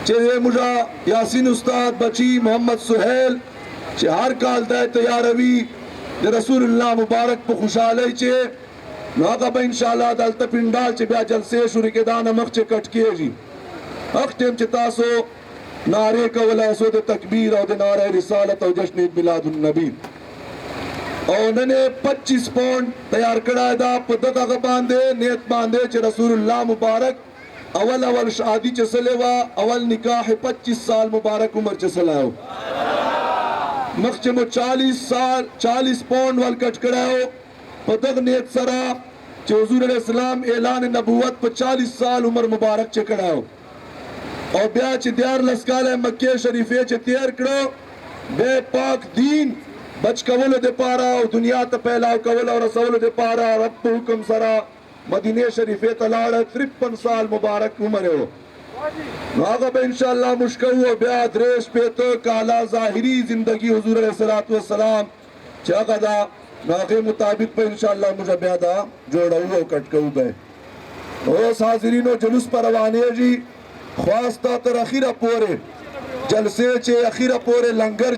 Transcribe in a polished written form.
चे मुझा यासीन उस्ताद बची मोहम्मद सुहेल चे हर काल तय तैयार रवी जे रसूलुल्लाह मुबारक पे खुशाले चे नागा बे इंशाल्लाह दलत पिंडाल चे ब्या जलसे शुरू के दान मख चे कटकिए जी अख्तम चे तासो नारे कवला सो दे तकबीर और दे नारे रिसालत और जश्न मिलादुन नबी और नने 25 पौंड तैयार करा दा पदका का बांधे नियत बांधे चे रसूलुल्लाह मुबारक अवल शादी चलेवा अवल निकाह 25 साल मुबारक उम्र चलाओ मखचमो 40 पौंड वाल कट कराओ पदक नियत सरा चे हुजूर इस्लाम ऐलान नबूवत पर 40 साल उम्र मुबारक चे कराओ और ब्या चे दियार लस्काले मक्के शरीफे चे तैयार करो बे पाक दीन बच कवल दे पारा और दुनिया त पहला कवल और रसूल दे पारा रब हुक्म सरा मदीने शरीफे तलाड़ 53 साल मुबारक उम्र हो नागा बे इंशाल्लाह मुश्किल हो ब्या द्रेश पे तो काला जाहिरी जिंदगी हुजूर अलैहिस्सलातु वस्सलाम चागदा नागे मुताबिक पे इंशाल्लाह मुझे ब्यादा जोड़ा हुआ कटकऊ बे ओ हाजिरीनो जुलूस परवाने जी ख्वास्ता तर अखीरा पोरे जलसे चे अखीरा पोरे लंगर